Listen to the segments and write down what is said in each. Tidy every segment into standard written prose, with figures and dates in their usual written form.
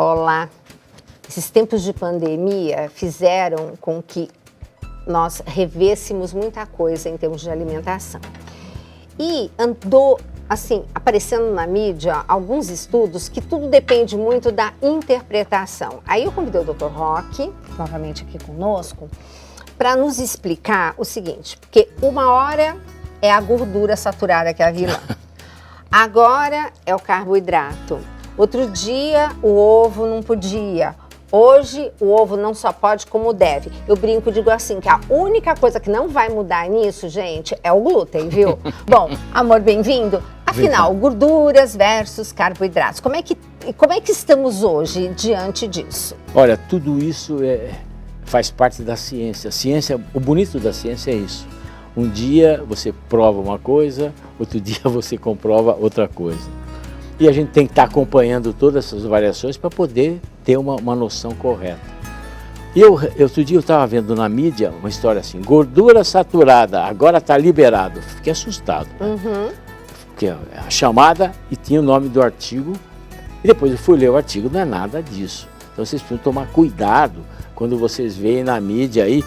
Olá. Esses tempos de pandemia fizeram com que nós revêssemos muita coisa em termos de alimentação. E andou, assim, aparecendo na mídia alguns estudos que tudo depende muito da interpretação. Aí eu convidei o Dr. Roque, novamente aqui conosco, para nos explicar o seguinte, porque uma hora é a gordura saturada que é a vilã, agora é o carboidrato, outro dia o ovo não podia, hoje o ovo não só pode como deve. Eu brinco e digo assim, que a única coisa que não vai mudar nisso, gente, é o glúten, viu? Bom, amor, bem-vindo. Afinal, gorduras versus carboidratos. Como é que estamos hoje diante disso? Olha, tudo isso faz parte da ciência. O bonito da ciência é isso. Um dia você prova uma coisa, outro dia você comprova outra coisa. E a gente tem que estar acompanhando todas essas variações para poder ter uma noção correta. E outro dia eu estava vendo na mídia uma história assim, gordura saturada, agora está liberado. Fiquei assustado. Né? Porque a chamada e tinha o nome do artigo, e depois eu fui ler o artigo, não é nada disso. Então vocês precisam tomar cuidado quando vocês veem na mídia aí,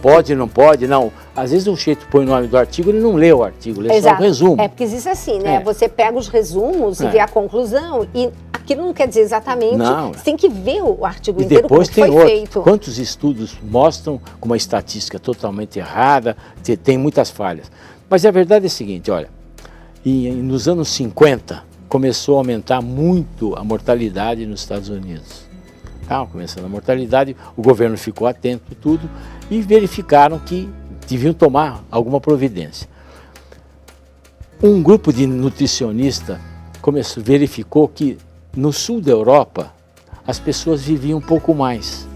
pode, não pode, não. Às vezes o sujeito põe o nome do artigo, ele não lê o artigo, lê só o resumo. É porque existe assim, né? Você pega os resumos e vê a conclusão e aquilo não quer dizer exatamente, você tem que ver o artigo inteiro, depois como foi feito. Quantos estudos mostram com uma estatística totalmente errada, tem muitas falhas. Mas a verdade é a seguinte, olha, nos anos 50 começou a aumentar muito a mortalidade nos Estados Unidos. Começando a mortalidade, o governo ficou atento a tudo e verificaram que deviam tomar alguma providência. Um grupo de nutricionistas verificou que no sul da Europa as pessoas viviam um pouco mais,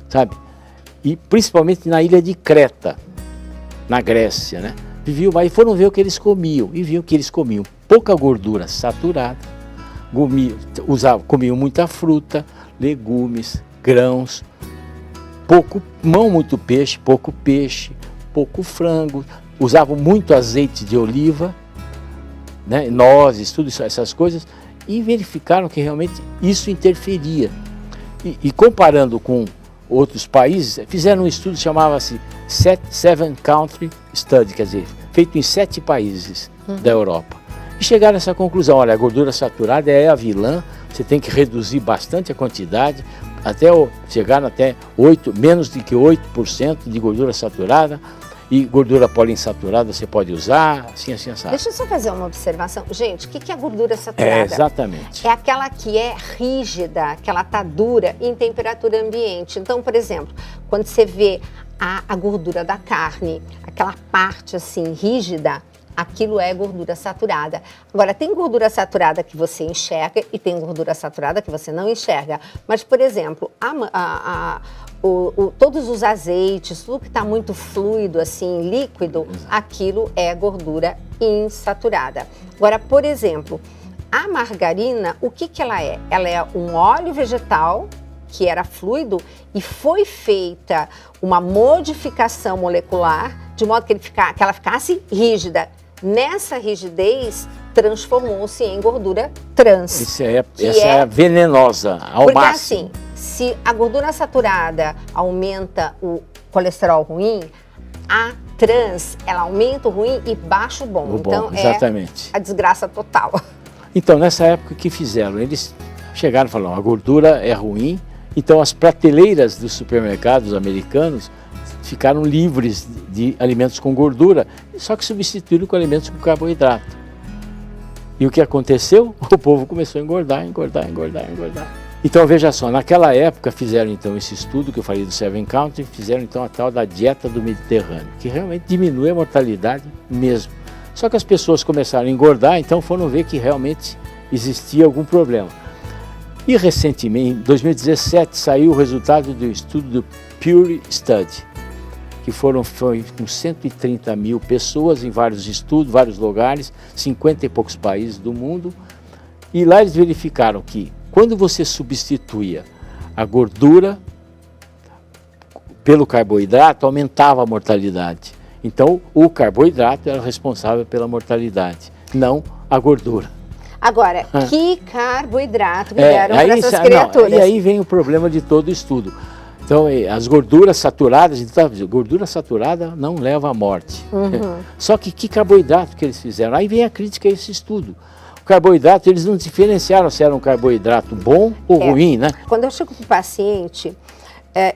sabe? E principalmente na ilha de Creta, na Grécia, né? Viviam mais e foram ver o que eles comiam e viam que eles comiam pouca gordura saturada, comiam muita fruta, legumes, grãos, muito peixe, pouco frango, usavam muito azeite de oliva, né, nozes, tudo isso, essas coisas, e verificaram que realmente isso interferia. E comparando com outros países, fizeram um estudo que chamava-se Seven Country Study, quer dizer, feito em 7 países da Europa. E chegaram a essa conclusão, olha, a gordura saturada é a vilã, você tem que reduzir bastante a quantidade, chegaram até menos de que 8% de gordura saturada, e gordura poliinsaturada você pode usar, assim, sabe? Deixa eu só fazer uma observação. Gente, o que é a gordura saturada? Exatamente. É aquela que é rígida, que ela está dura em temperatura ambiente. Então, por exemplo, quando você vê a gordura da carne, aquela parte assim rígida, aquilo é gordura saturada. Agora, tem gordura saturada que você enxerga e tem gordura saturada que você não enxerga. Mas, por exemplo, todos os azeites, tudo que está muito fluido, assim, líquido, aquilo é gordura insaturada. Agora, por exemplo, a margarina, o que ela é? Ela é um óleo vegetal que era fluido e foi feita uma modificação molecular de modo que ela ficasse rígida. Nessa rigidez, transformou-se em gordura trans. Essa é venenosa ao máximo. Porque assim, se a gordura saturada aumenta o colesterol ruim, a trans, ela aumenta o ruim e baixa o bom. Então, exatamente. É a desgraça total. Então, nessa época, o que fizeram? Eles chegaram e falaram, a gordura é ruim, então as prateleiras dos supermercados americanos ficaram livres de alimentos com gordura, só que substituíram com alimentos com carboidrato. E o que aconteceu? O povo começou a engordar. Então veja só, naquela época fizeram então esse estudo que eu falei do Seven Country, fizeram então a tal da dieta do Mediterrâneo, que realmente diminui a mortalidade mesmo. Só que as pessoas começaram a engordar, então foram ver que realmente existia algum problema. E recentemente, em 2017, saiu o resultado do estudo do Pure Study, que foi com 130 mil pessoas em vários estudos, vários lugares, 50 e poucos países do mundo. E lá eles verificaram que quando você substituía a gordura pelo carboidrato, aumentava a mortalidade. Então o carboidrato era responsável pela mortalidade, não a gordura. Agora, que carboidrato que deram para essas criaturas? Não, e aí vem o problema de todo o estudo. Então, as gorduras saturadas, então, gordura saturada não leva à morte. Só que carboidrato que eles fizeram? Aí vem a crítica a esse estudo. O carboidrato, eles não diferenciaram se era um carboidrato bom ou ruim, né? Quando eu chego para o paciente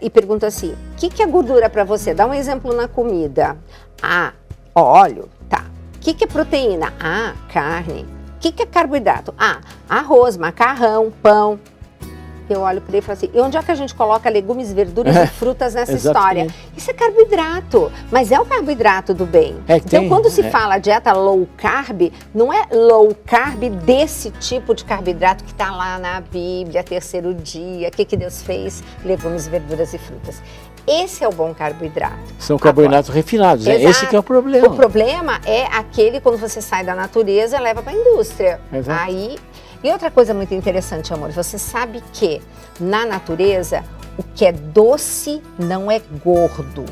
e pergunto assim, o que é gordura para você? Dá um exemplo na comida. Ah, óleo, tá. O que é proteína? Ah, carne. O que é carboidrato? Ah, arroz, macarrão, pão. Eu olho para ele e falo assim, e onde é que a gente coloca legumes, verduras e frutas nessa história? Isso é carboidrato, mas é o carboidrato do bem. Então, quando se fala dieta low carb, não é low carb desse tipo de carboidrato que está lá na Bíblia, terceiro dia, o que Deus fez? Legumes, verduras e frutas. Esse é o bom carboidrato. São carboidratos refinados, é esse que é o problema. O problema é aquele quando você sai da natureza e leva para a indústria. Aí... E outra coisa muito interessante, amor, você sabe que na natureza o que é doce não é gordo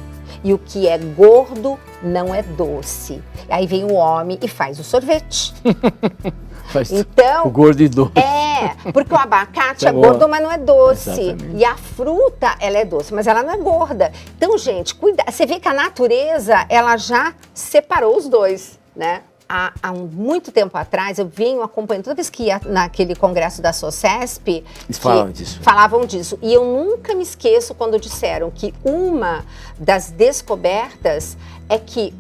e o que é gordo não é doce. Aí vem o homem e faz o sorvete. Então, o gordo e doce. Porque o abacate é gordo, mas não é doce. Exatamente. E a fruta, ela é doce, mas ela não é gorda. Então, gente, cuida. Você vê que a natureza, ela já separou os dois, né? Há muito tempo atrás, eu venho acompanhando, toda vez que ia naquele congresso da SOCESP, falavam disso. E eu nunca me esqueço quando disseram que uma das descobertas é que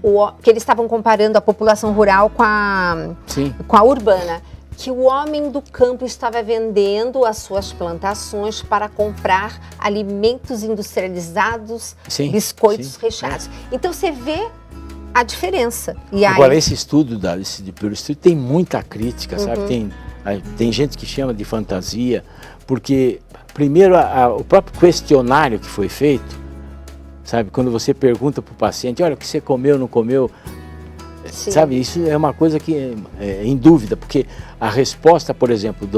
eles estavam comparando a população rural com a urbana. Que o homem do campo estava vendendo as suas plantações para comprar alimentos industrializados, biscoitos recheados. Então, você vê a diferença. E agora, esse estudo, pelo estudo, tem muita crítica, sabe? Tem gente que chama de fantasia, porque, primeiro, o próprio questionário que foi feito, sabe? Quando você pergunta para o paciente, olha, o que você comeu, não comeu, sabe? Isso é uma coisa que é em dúvida, porque a resposta, por exemplo,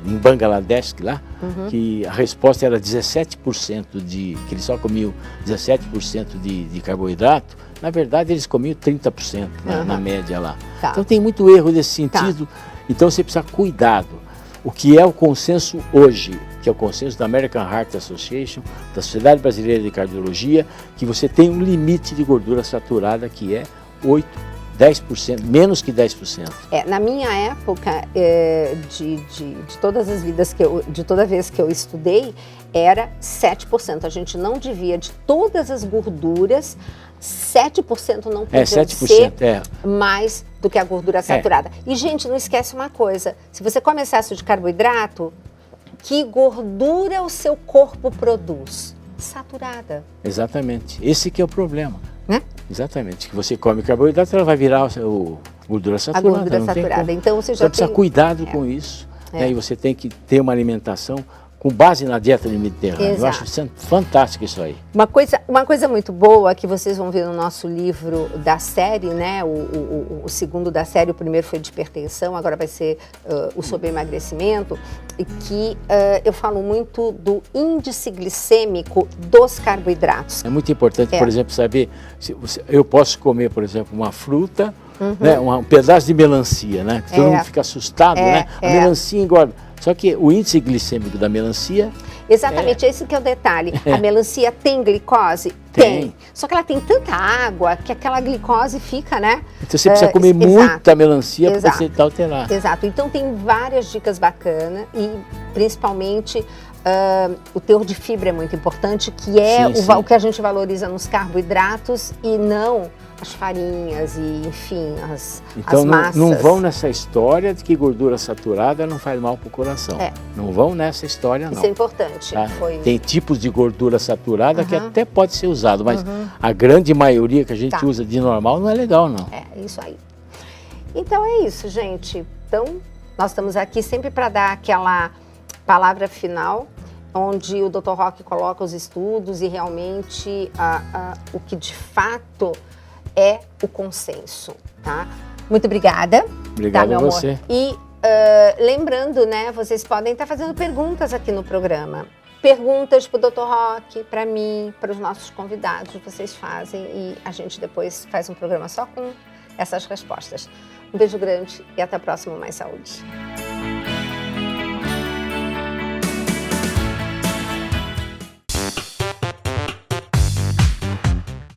em Bangladesh, lá, que a resposta era 17%, que eles só comiam 17% de carboidrato, na verdade eles comiam 30% na média lá. Então tem muito erro nesse sentido, então você precisa cuidado. O que é o consenso hoje, que é o consenso da American Heart Association, da Sociedade Brasileira de Cardiologia, que você tem um limite de gordura saturada que é 10%, menos que 10%. Na minha época, de todas as vidas de toda vez que eu estudei, era 7%. A gente não devia, de todas as gorduras, 7% não podia ser mais do que a gordura saturada. E, gente, não esquece uma coisa, se você come excesso de carboidrato, que gordura o seu corpo produz? Saturada. Exatamente, esse que é o problema. Exatamente, que você come carboidrato, ela vai virar gordura saturada. A gordura saturada. Então você já precisa cuidado com isso. E você tem que ter uma alimentação com base na dieta mediterrânea. Eu acho fantástico isso aí. Uma coisa muito boa que vocês vão ver no nosso livro da série, né? O segundo da série, o primeiro foi de hipertensão, agora vai ser o sobre emagrecimento, e que eu falo muito do índice glicêmico dos carboidratos. É muito importante, por exemplo, saber se eu posso comer, por exemplo, uma fruta, né? Um pedaço de melancia, né? Todo mundo fica assustado, né? A melancia engorda. Só que o índice glicêmico da melancia... Exatamente, esse que é o detalhe. A melancia tem glicose? Tem. Só que ela tem tanta água que aquela glicose fica, né? Então você precisa comer muita melancia para você estar alterado. Exato. Então tem várias dicas bacanas e principalmente o teor de fibra é muito importante, que é o que a gente valoriza nos carboidratos e não as farinhas e, enfim, as massas. Não vão nessa história de que gordura saturada não faz mal para o coração. Não vão nessa história, não. Isso é importante. Tá? Tem tipos de gordura saturada que até pode ser usado, mas a grande maioria que a gente usa de normal não é legal, não. É isso aí. Então é isso, gente. Então, nós estamos aqui sempre para dar aquela palavra final, onde o Dr. Roque coloca os estudos e realmente o que de fato é o consenso, tá? Muito obrigada. Obrigado a você. E lembrando, né, vocês podem estar fazendo perguntas aqui no programa. Perguntas para o Dr. Roque, para mim, para os nossos convidados, vocês fazem e a gente depois faz um programa só com essas respostas. Um beijo grande e até a próxima Mais Saúde.